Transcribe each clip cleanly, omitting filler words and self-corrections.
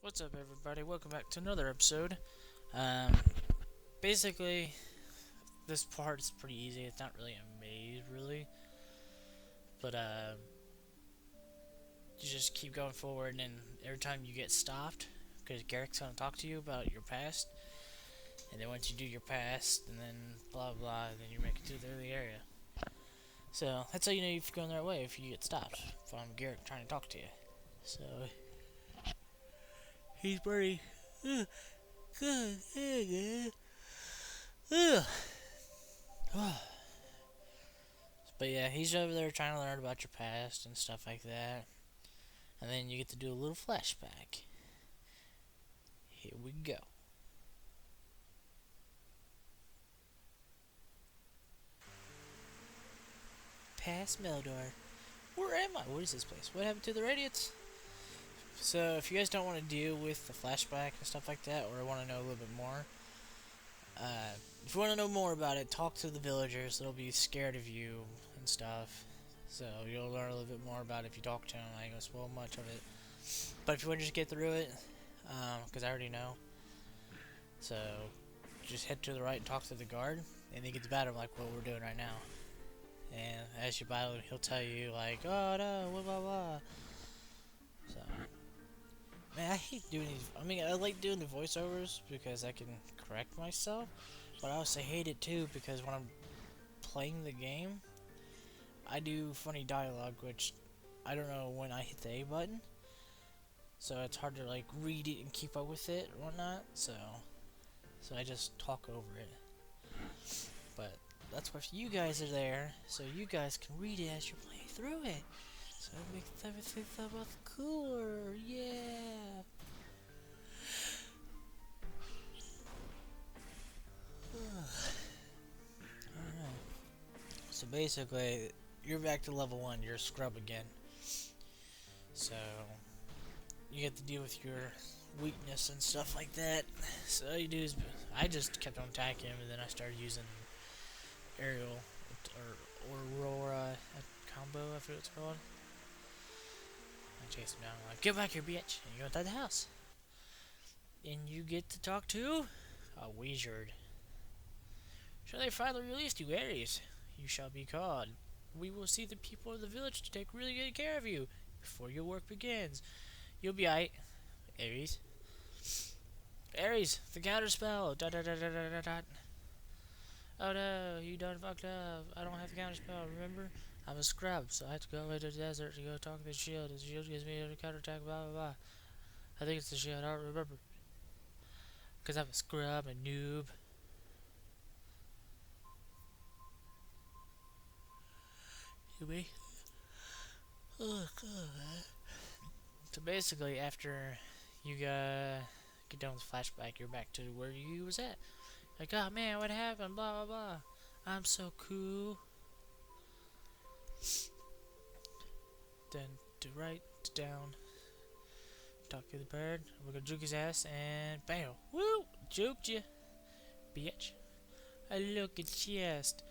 What's up, everybody? Welcome back to another episode. Basically, this part is pretty easy. It's not really a maze, really, but you just keep going forward, and every time you get stopped, because Garric's gonna talk to you about your past, and then once you do your past, and then blah blah, then you make it to the area. So that's how you know if you're going the right way if you get stopped from Garric trying to talk to you. So he's pretty good. But yeah, he's over there trying to learn about your past and stuff like that. And then you get to do a little flashback. Here we go. Past Meldor. Where am I? What is this place? What happened to the radiance? So, if you guys don't want to deal with the flashback and stuff like that, or want to know a little bit more, if you want to know more about it, talk to the villagers. They'll be scared of you and stuff. So, you'll learn a little bit more about it if you talk to them. I ain't gonna spoil much of it. But if you want to just get through it, because I already know. So, just head to the right and talk to the guard, and he gets battle like what we're doing right now. And as you battle him, he'll tell you, like, oh no, blah blah blah. So, man, I hate doing these. I mean, I like doing the voiceovers because I can correct myself, but I also hate it too because when I'm playing the game, I do funny dialogue, which I don't know when I hit the A button, so it's hard to like read it and keep up with it or whatnot. So I just talk over it. But that's why you guys are there, so you guys can read it as you play through it. So it makes everything so much cooler, yeah. Alright. So basically, you're back to level 1, you're a scrub again. So, you get to deal with your weakness and stuff like that. So all you do is, I just kept on attacking him, and then I started using aerial, or Aurora combo, I forget what it's called. I chase him down, I'm like, get back here, bitch! And you go inside the house. And you get to talk to a wizard. Shall they finally release you, Ares? You shall be called. We will see the people of the village to take really good care of you before your work begins. You'll be aight, Ares. Ares, the counter spell. Dot dot dot dot dot dot. Oh no, you done fucked up. I don't have the counter spell, remember? I'm a scrub, so I have to go into the desert to go talk to the shield. The shield gives me a counter attack, blah blah blah. I think it's the shield, I don't remember. Because I'm a scrub, a noob. You oh god. So basically, after you get done with the flashback, you're back to where you was at. Like, oh man, what happened? Blah blah blah. I'm so cool. Then to right, to down. Talk to the bird. We're gonna juke his ass and bam! Woo! Juked you, bitch. I look at chest.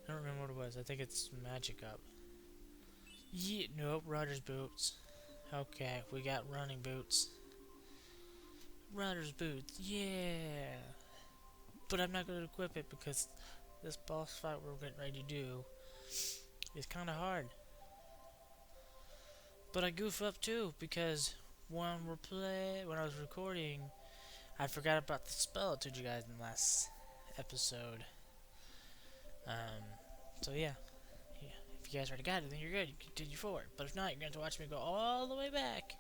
I don't remember what it was. I think it's magic up. Yeah, nope. Runner's boots. Okay, we got running boots. Runner's boots. Yeah. But I'm not gonna equip it because this boss fight we're getting ready to do is kind of hard. But I goof up too because when I was recording, I forgot about the spell I told you guys in the last episode. So yeah. If you guys already got it, then you're good. You can continue forward. But if not, you're going to watch me go all the way back.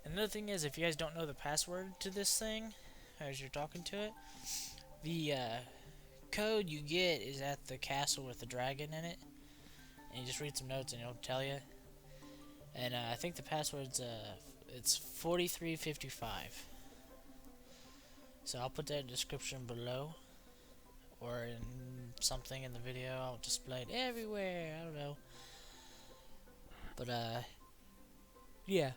And another thing is, if you guys don't know the password to this thing, as you're talking to it, the code you get is at the castle with the dragon in it. And you just read some notes and it'll tell you. And I think the password's it's 4355. So I'll put that in the description below, or in something in the video. I'll display it everywhere. I don't know. But yeah.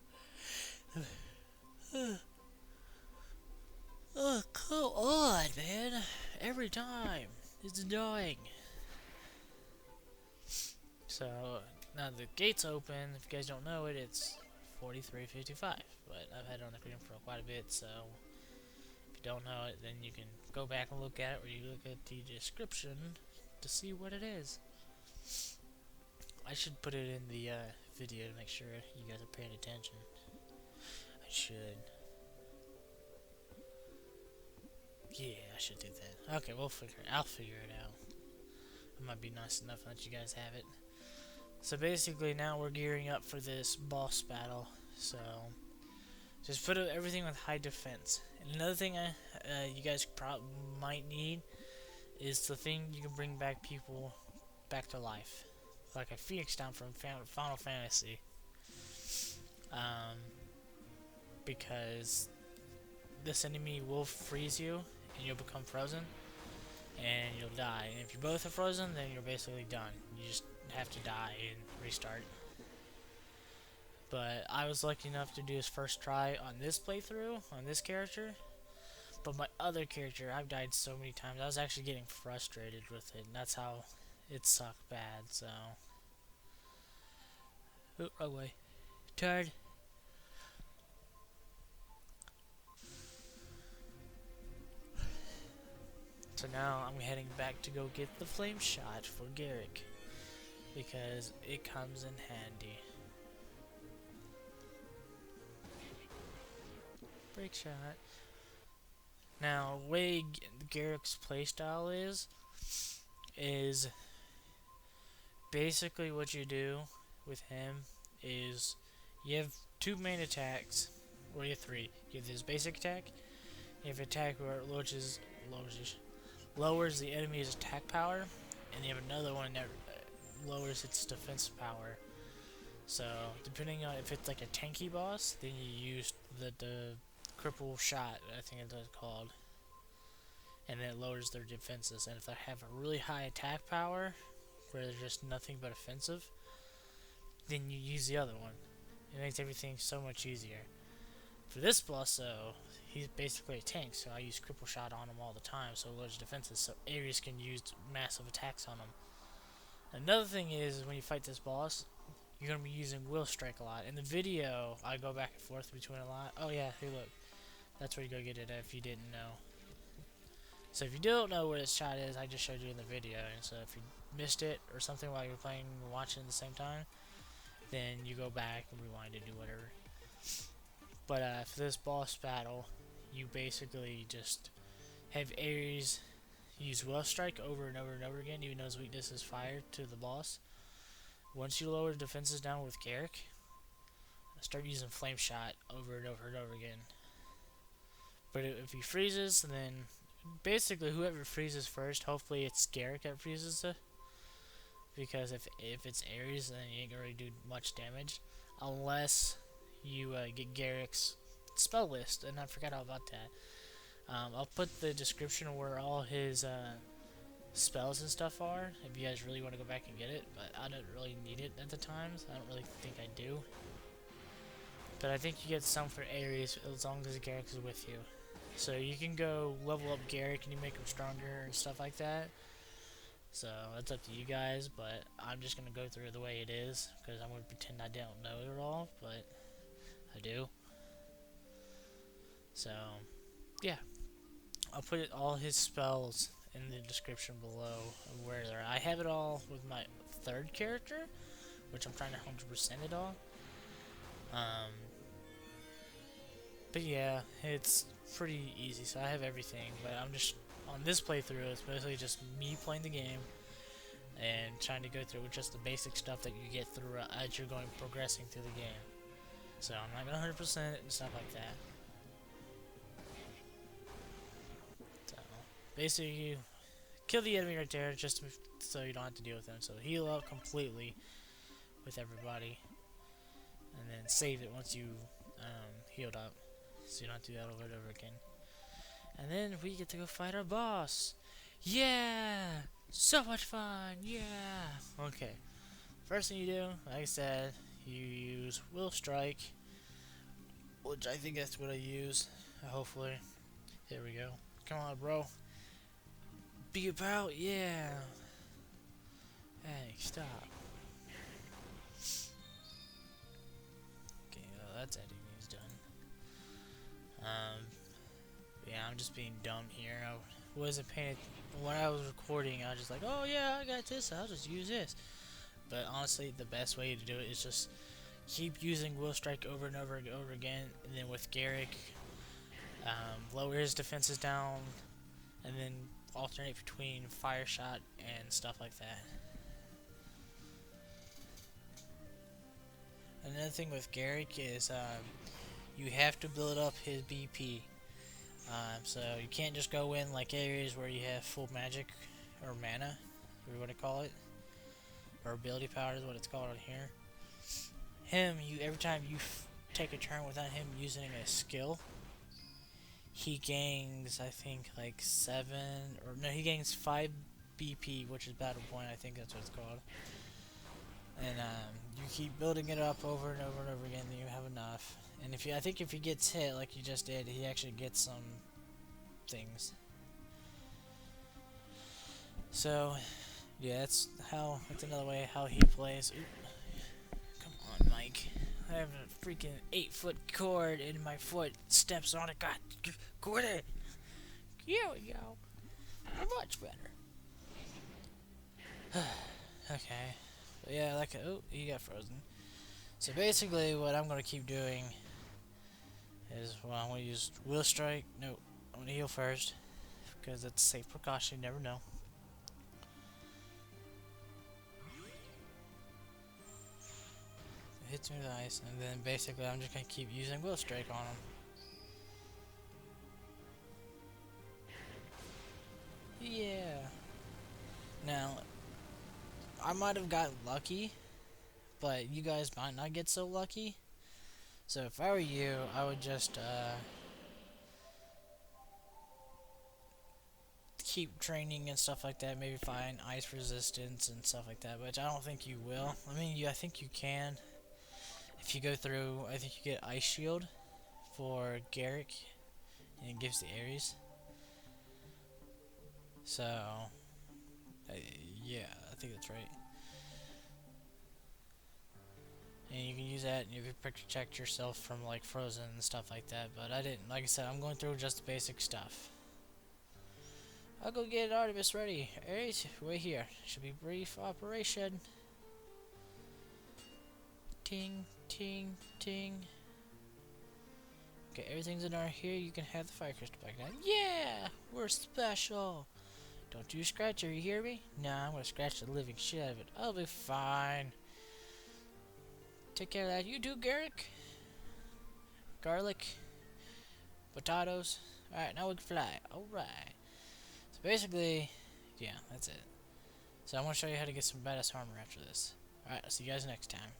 Oh, come on, man! Every time it's annoying. So now the gate's open. If you guys don't know it, it's 4355. but I've had it on the screen for quite a bit, so if you don't know it, then you can go back and look at it, or you look at the description to see what it is. I should put it in the video to make sure you guys are paying attention. I should. Yeah, I should do that. Okay, I'll figure it out. It might be nice enough to let you guys have it. So basically now we're gearing up for this boss battle. So just put everything with high defense. And another thing you guys might need is the thing you can bring back people back to life. Like a Phoenix down from Final Fantasy. Because this enemy will freeze you and you'll become frozen and you'll die. And if you both are frozen, then you're basically done. You just have to die and restart. But I was lucky enough to do his first try on this playthrough, on this character. But my other character, I've died so many times, I was actually getting frustrated with it, and that's how it sucked bad, so... Oop, wrong way. Turd. So now I'm heading back to go get the flame shot for Garric, because it comes in handy. Break shot. Now, the way Garric's playstyle is basically what you do with him is you have two main attacks, or you have three. You have his basic attack, you have attack where it lowers the enemy's attack power, and you have another one that lowers its defense power. So, depending on if it's like a tanky boss, then you use the cripple shot, I think it's called, and it lowers their defenses. And if they have a really high attack power, where they're just nothing but offensive, then you use the other one. It makes everything so much easier. For this boss, though, he's basically a tank, so I use cripple shot on him all the time, so it lowers defenses, so Ares can use massive attacks on him. Another thing is, when you fight this boss, you're going to be using Will Strike a lot. In the video, I go back and forth between a lot. Oh yeah, hey look. That's where you go get it if you didn't know. So if you don't know where this shot is, I just showed you in the video. And so if you missed it or something while you're playing and watching at the same time, then you go back and rewind and do whatever. But for this boss battle, you basically just have Ares use Will Strike over and over and over again, even though his weakness is fire to the boss. Once you lower defenses down with Garric, start using Flame Shot over and over and over again. But if he freezes, then basically whoever freezes first, hopefully it's Garric that freezes it. Because if it's Ares, then you ain't gonna really do much damage. Unless you get Garric's spell list, and I forgot all about that. I'll put the description where all his spells and stuff are, if you guys really want to go back and get it, but I don't really need it at the times. I don't really think I do. But I think you get some for Ares as long as Garric is with you. So you can go level up Garric and you make him stronger and stuff like that. So that's up to you guys, but I'm just going to go through it the way it is, because I'm going to pretend I don't know it all, but I do. So, yeah. I'll put all his spells in the description below of where they're at. I have it all with my third character, which I'm trying to 100% it all. But yeah, it's pretty easy, so I have everything, but I'm just, on this playthrough, it's basically just me playing the game and trying to go through with just the basic stuff that you get through as you're progressing through the game. So I'm not gonna 100% it and stuff like that. So basically, you kill the enemy right there, just so you don't have to deal with them. So heal up completely with everybody, and then save it once you healed up, so you don't have to do that over and over again. And then we get to go fight our boss. Yeah! So much fun! Yeah! Okay. First thing you do, like I said, you use Will Strike, which I think that's what I use, hopefully. There we go. Come on, bro. Be about, yeah! Hey, stop. Okay, well, that's editing is done. just being dumb here. I wasn't paying it when I was recording. I was just like, oh yeah, I got this. I'll just use this. But honestly, the best way to do it is just keep using Will Strike over and over and over again, and then with Garric, lower his defenses down, and then alternate between Fire Shot and stuff like that. Another thing with Garric is you have to build up his BP. So you can't just go in like areas where you have full magic or mana, or what I call it, or ability power is what it's called on here. Every time you take a turn without him using a skill, he gains, I think, like 7, or no, he gains 5 BP, which is battle point, I think that's what it's called. And you keep building it up over and over and over again, then you have enough. And I think if he gets hit like you just did, he actually gets some things. So, yeah, that's another way how he plays. Oop. Come on, Mike. I have a freaking 8-foot cord and my foot steps on it. God, quit it. Here we go. Much better. Okay. But yeah, oh, he got frozen. So basically, what I'm gonna keep doing is, well, I'm gonna use Will Strike. No, I'm gonna heal first because it's a safe precaution. You never know. It hits me with ice, and then basically, I'm just gonna keep using Will Strike on him. Yeah. Now, I might have got lucky, but you guys might not get so lucky. So if I were you, I would just keep training and stuff like that. Maybe find ice resistance and stuff like that, which I don't think you will. I mean, I think you can. If you go through, I think you get Ice Shield for Garric, and it gives the Ares. So, yeah, I think that's right. And you can use that if you protect yourself from like frozen and stuff like that. But I didn't. Like I said, I'm going through just the basic stuff. I'll go get Artemis ready. Ares, wait here. Should be brief operation. Ting, ting, ting. Okay, everything's in our here. You can have the fire crystal back now. Yeah, we're special. Don't you scratch her, you hear me? Nah, I'm gonna scratch the living shit out of it. I'll be fine. Take care of that. You do, Garric. Garlic. Potatoes. Alright, now we can fly. Alright. So basically, yeah, that's it. So I'm gonna show you how to get some badass armor after this. Alright, I'll see you guys next time.